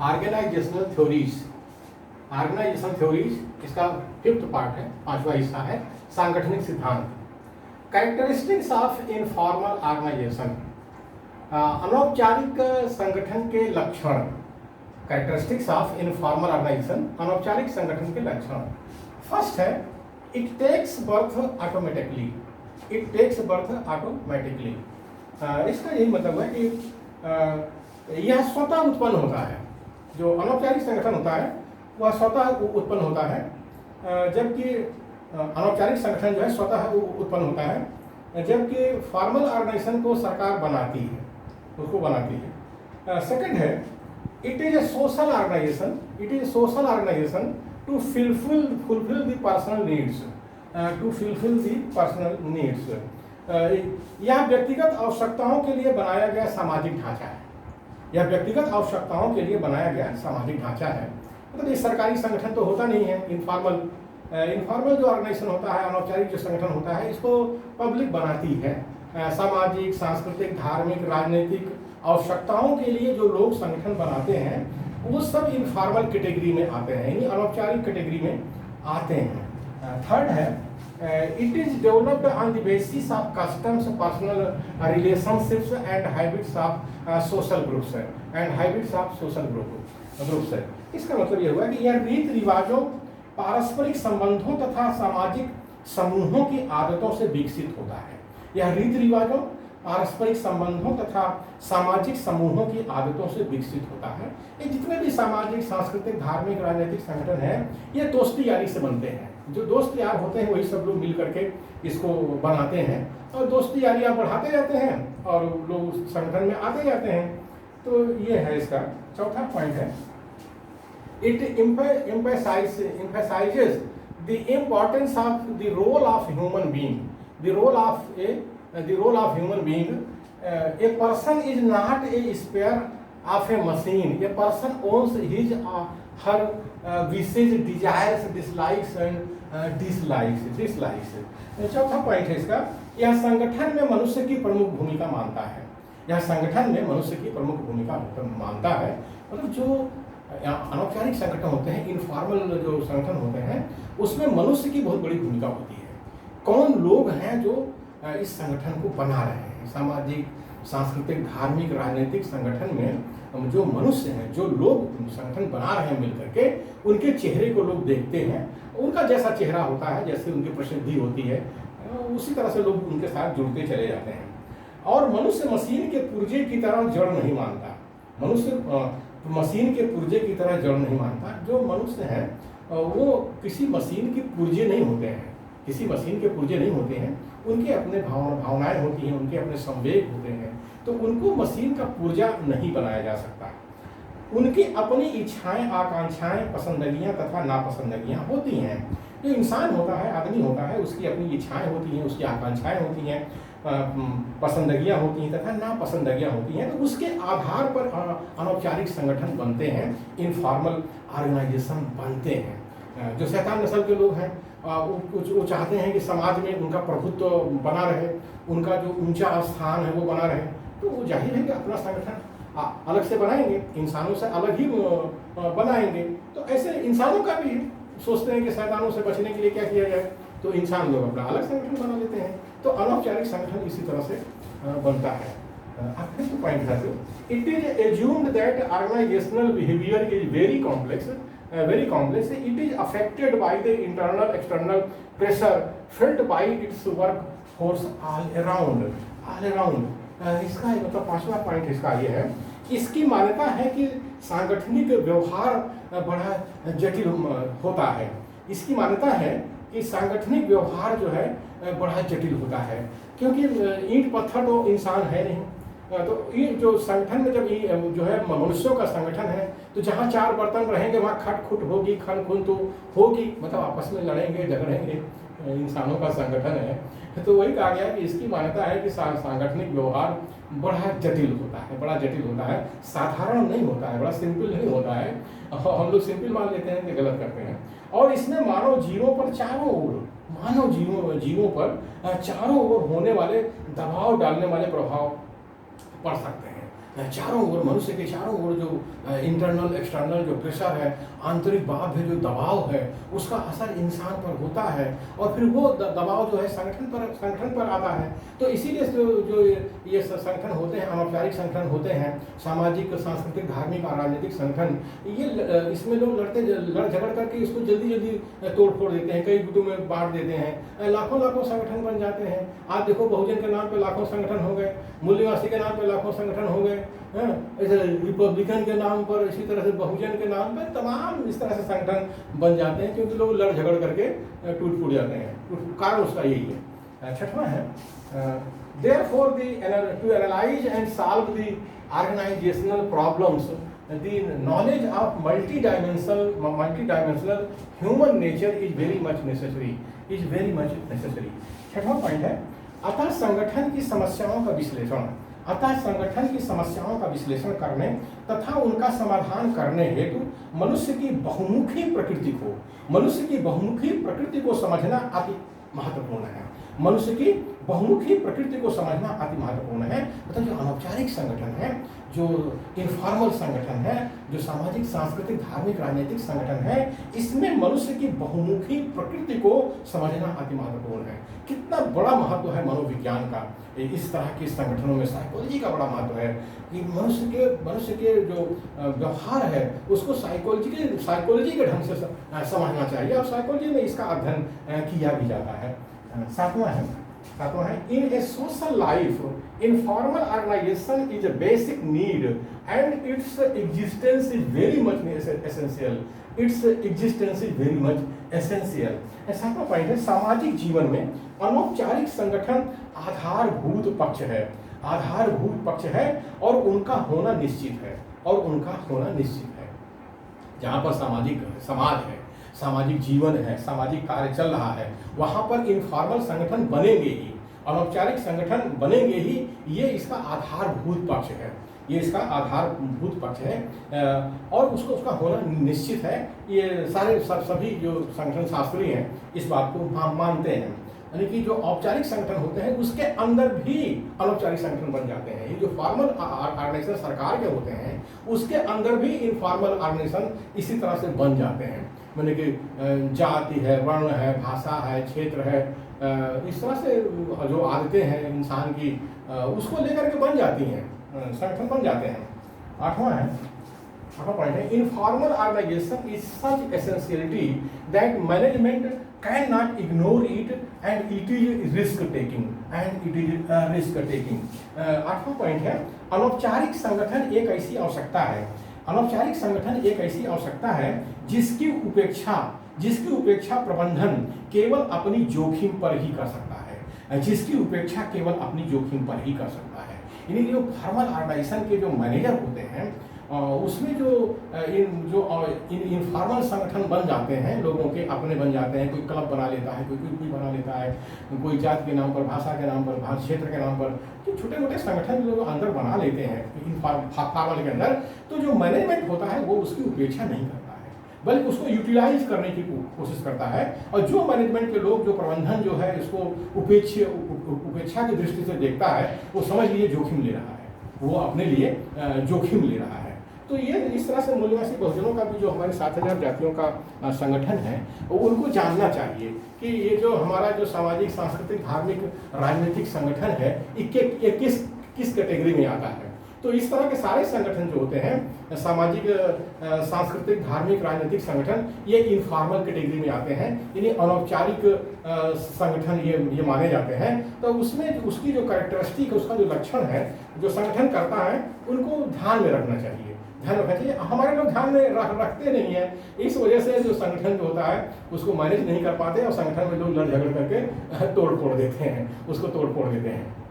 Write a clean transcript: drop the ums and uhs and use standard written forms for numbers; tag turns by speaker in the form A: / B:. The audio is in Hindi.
A: Organisational theories. ऑर्गेनाइजेशनल थ्योरीज इसका 5th पार्ट है, 5वां हिस्सा है, सांगठनिक सिद्धांत। कैरेक्टरिस्टिक्स ऑफ इनफॉर्मल ऑर्गेनाइजेशन, अनौपचारिक संगठन के लक्षण। कैरेक्टरिस्टिक्स ऑफ इनफॉर्मल ऑर्गेनाइजेशन, अनौपचारिक संगठन के लक्षण। फर्स्ट है, it takes birth automatically. It takes birth automatically, इसका यही मतलब है कि यह स्वतः उत्पन्न होता है। जो अनौपचारिक संगठन होता है वह स्वतः उत्पन्न होता है, जबकि अनौपचारिक संगठन जो है स्वतः उत्पन्न होता है, जबकि फॉर्मल ऑर्गेनाइजेशन को सरकार बनाती है, उसको बनाती है। सेकंड है, it is a social organisation. It is social organisation to fulfil the personal needs. To fulfil the personal needs, यह व्यक्तिगत आवश्यकताओं के लिए बनाया गया सामाजिक ढांचा है। यह व्यक्तिगत आवश्यकताओं के लिए बनाया गया सामाजिक ढांचा है। मतलब ये सरकारी संगठन तो होता नहीं है। इनफॉर्मल जो ऑर्गेनाइजेशन होता है, अनौपचारिक जो संगठन होता है, इसको पब्लिक बनाती है। सामाजिक, सांस्कृतिक, धार्मिक, राजनीतिक आवश्यकताओं के लिए जो लोग संगठन बनाते हैं वो सब इनफॉर्मल कैटेगरी में आते हैं, यानी अनौपचारिक कैटेगरी में आते हैं। थर्ड है, it is developed on the basis of customs, personal relationships and habits of social groups and habits of social groups है। इसका मतलब यह हुआ कि यह रीति रिवाजों, पारस्परिक संबंधों तथा सामाजिक समूहों की आदतों से विकसित होता है। यह रीति रिवाजों, पारस्परिक संबंधों तथा सामाजिक समूहों की आदतों से विकसित होता है। ये जितने भी सामाजिक, सांस्कृतिक, धार्मिक, राजनीतिक संगठन हैं, ये दोस्ती यारी से बनते हैं। जो दोस्त यार होते हैं वही सब लोग मिल करके इसको बनाते हैं और दोस्ती यारियाँ बढ़ाते जाते हैं और लोग उस संगठन में आते जाते हैं। तो ये है इसका चौथा पॉइंट है, it emphasizes the importance of the role of human being. The role of human being. A person is not a spare of a machine. A person owns his her wishes, desires, dislikes and dislikes. चौथा पॉइंट है इसका, यह संगठन में मनुष्य की प्रमुख भूमिका मानता है। यह संगठन में मनुष्य की प्रमुख भूमिका मानता है। मतलब जो अनौपचारिक संगठन होते हैं, इनफॉर्मल जो संगठन होते हैं, उसमें मनुष्य की बहुत बड़ी भूमिका होती है। कौन लोग हैं जो इस संगठन को बना रहे हैं। सामाजिक, सांस्कृतिक, धार्मिक, राजनीतिक संगठन में जो मनुष्य हैं, जो लोग संगठन बना रहे हैं मिलकर के, उनके चेहरे को लोग देखते हैं। उनका जैसा चेहरा होता है, जैसे उनकी प्रसिद्धि होती है, उसी तरह से लोग उनके साथ जुड़ते चले जाते हैं। और मनुष्य मशीन के पुर्जे की तरह जड़ नहीं मानता। मनुष्य मशीन के पुर्जे की तरह जड़ नहीं मानता। जो मनुष्य हैं वो किसी मशीन के पुर्जे नहीं होते हैं, किसी मशीन के पुर्जे नहीं होते हैं। उनके अपने भावनाएं होती हैं, उनके अपने संवेग होते हैं, तो उनको मशीन का पुर्जा नहीं बनाया जा सकता। उनकी अपनी इच्छाएं, आकांक्षाएं, पसंदगियां तथा नापसंदगियां होती हैं। जो इंसान होता है, आदमी होता है, उसकी अपनी इच्छाएं होती हैं, उसकी आकांक्षाएं होती हैं, पसंदगियां होती हैं तथा नापसंदगियां होती हैं। तो उसके आधार पर अनौपचारिक संगठन बनते हैं, इनफॉर्मल ऑर्गेनाइजेशन बनते हैं। जो शैतान नस्ल के लोग हैं वो चाहते हैं कि समाज में उनका प्रभुत्व बना रहे, उनका जो ऊंचा स्थान है वो बना रहे। तो वो जाहिर है कि अपना संगठन अलग से बनाएंगे, इंसानों से अलग ही बनाएंगे। तो ऐसे इंसानों का भी सोचते हैं कि शैतानों से बचने के लिए क्या किया जाए, तो इंसान लोग अपना अलग संगठन बना लेते हैं। तो अनौपचारिक संगठन इसी तरह से बनता है। आखिरी जो पॉइंट है, it is assumed that organisational behaviour is very complex. It is affected by the internal external pressure felt by its workforce all around. इसका मतलब 5वां पॉइंट इसका ये है, इसकी मान्यता है कि सांगठनिक व्यवहार बड़ा जटिल होता है। इसकी मान्यता है कि सांगठनिक व्यवहार जो है बड़ा जटिल होता है, क्योंकि ईंट पत्थर तो इंसान है नहीं। तो ये जो संगठन में जब ये जो है मनुष्यों का संगठन है, तो जहाँ 4 बर्तन रहेंगे वहाँ खट-खुट होगी, खन-खुन तो होगी, मतलब आपस में लड़ेंगे, झगड़ेंगे। इंसानों का संगठन है, तो वही कहा गया कि इसकी मान्यता है कि सांगठनिक व्यवहार बड़ा जटिल होता है, साधारण नहीं होता है, बड़ा सिंपल नहीं होता है। हम लोग सिंपल मान लेते हैं कि गलत करते हैं। और इसमें मानव जीवों पर चारों ओर होने वाले दबाव डालने वाले प्रभाव पड़ सकते हैं। चारों ओर, मनुष्य के चारों ओर जो इंटरनल एक्सटर्नल जो प्रेशर है, आंतरिक भाव है, जो दबाव है, उसका असर इंसान पर होता है और फिर वो दबाव जो है संगठन पर आता है। तो इसीलिए जो ये संगठन होते हैं, अनौपचारिक संगठन होते हैं, सामाजिक, सांस्कृतिक, धार्मिक और राजनीतिक संगठन, ये इसमें लोग लड़ झगड़ करके इसको जल्दी तोड़ फोड़ देते हैं, कई गुटों में बांट देते हैं, लाखों संगठन बन जाते हैं। आप देखो, बहुजन के नाम पे लाखों संगठन हो गए, मूल्यवासी के नाम पे लाखों संगठन हो गए, ऐसे रिपब्लिकन के नाम पर, इसी तरह से बहुजन के नाम पर तमाम इस तरह से संगठन बन जाते हैं, क्योंकि लोग लड़ झगड़ करके टूट फूट जाते हैं। कारण उसका यही है। छठवां है, therefore to analyze and solve the organizational problems, the knowledge of multidimensional human nature is very much necessary. छठवां पॉइंट है, अतः संगठन की समस्याओं का विश्लेषण करने तथा उनका समाधान करने हेतु मनुष्य की बहुमुखी प्रकृति को समझना अति महत्वपूर्ण है। मनुष्य की बहुमुखी प्रकृति को समझना अति महत्वपूर्ण है। मतलब जो अनौपचारिक संगठन है, जो इनफॉर्मल संगठन है, जो सामाजिक, सांस्कृतिक, धार्मिक, राजनीतिक संगठन है, इसमें मनुष्य की बहुमुखी प्रकृति को समझना अति महत्वपूर्ण है। कितना बड़ा महत्व है मनोविज्ञान का इस तरह के संगठनों में। साइकोलॉजी का बड़ा महत्व है कि मनुष्य के जो व्यवहार है उसको साइकोलॉजी के ढंग से समझना चाहिए, और साइकोलॉजी में इसका अध्ययन किया भी जाता है। सातवां है, in a social life informal organisation is a basic need and its existence is very much essential. सातवां पॉइंट है, सामाजिक जीवन में अनौपचारिक संगठन आधारभूत पक्ष है और उनका होना निश्चित है। जहाँ पर समाज है, सामाजिक जीवन है, सामाजिक कार्य चल रहा है, वहाँ पर इनफॉर्मल संगठन बनेंगे ही, अनौपचारिक संगठन बनेंगे ही। ये इसका आधारभूत पक्ष है, और उसका होना निश्चित है। ये सभी जो संगठन शास्त्री हैं इस बात को मानते हैं। यानी कि जो औपचारिक संगठन होते हैं उसके अंदर भी अनौपचारिक संगठन बन जाते हैं। ये जो फॉर्मल ऑर्गेनाइजेशन सरकार के होते हैं उसके अंदर भी इनफॉर्मल ऑर्गेनाइजेशन इसी तरह से बन जाते हैं। मैंने कि जाति है, वर्ण है, भाषा है, क्षेत्र है, इस तरह से जो आदतें हैं इंसान की उसको लेकर के बन जाती हैं, संगठन बन जाते हैं। आठवां पॉइंट है, informal organisation is such essentiality that management can not ignore it and it is risk taking. आठवां पॉइंट है, अनौपचारिक संगठन एक ऐसी आवश्यकता है जिसकी उपेक्षा प्रबंधन केवल अपनी जोखिम पर ही कर सकता है। यानी जो फॉर्मल ऑर्गेनाइजेशन के जो मैनेजर होते हैं उसमें जो इनफॉर्मल संगठन बन जाते हैं, लोगों के अपने बन जाते हैं। कोई क्लब बना लेता है, कोई कुछ भी बना लेता है, कोई जात के नाम पर, भाषा के नाम पर, क्षेत्र के नाम पर, तो छोटे मोटे संगठन लोग अंदर बना लेते हैं फॉर्मल के अंदर। तो जो मैनेजमेंट होता है वो उसकी उपेक्षा नहीं करता है, बल्कि उसको यूटिलाइज करने की कोशिश करता है। और जो मैनेजमेंट के लोग, जो प्रबंधन जो है इसको उपेक्षा की दृष्टि से देखता है, वो समझ लीजिए जोखिम ले रहा है, वो अपने लिए जोखिम ले रहा है। तो ये इस तरह से मूल्यवासी बहुजनों का भी जो हमारे 7000 जातियों का संगठन है वो उनको जानना चाहिए कि ये जो हमारा जो सामाजिक, सांस्कृतिक, धार्मिक, राजनीतिक संगठन है ये किस कैटेगरी में आता है। तो इस तरह के सारे संगठन जो होते हैं, सामाजिक, सांस्कृतिक, धार्मिक, राजनीतिक संगठन, ये इनफॉर्मल कैटेगरी में आते हैं, यानी अनौपचारिक संगठन ये माने जाते हैं। तो उसमें उसकी जो कैरेक्टरिस्टिक है, उसका जो लक्षण है, जो संगठन करता है, उनको ध्यान में रखना चाहिए। हमारे लोग ध्यान में रखते नहीं है, इस वजह से जो संगठन जो होता है उसको मैनेज नहीं कर पाते और संगठन में लोग लड़ झगड़ करके तोड़ फोड़ देते हैं, उसको तोड़ फोड़ देते हैं।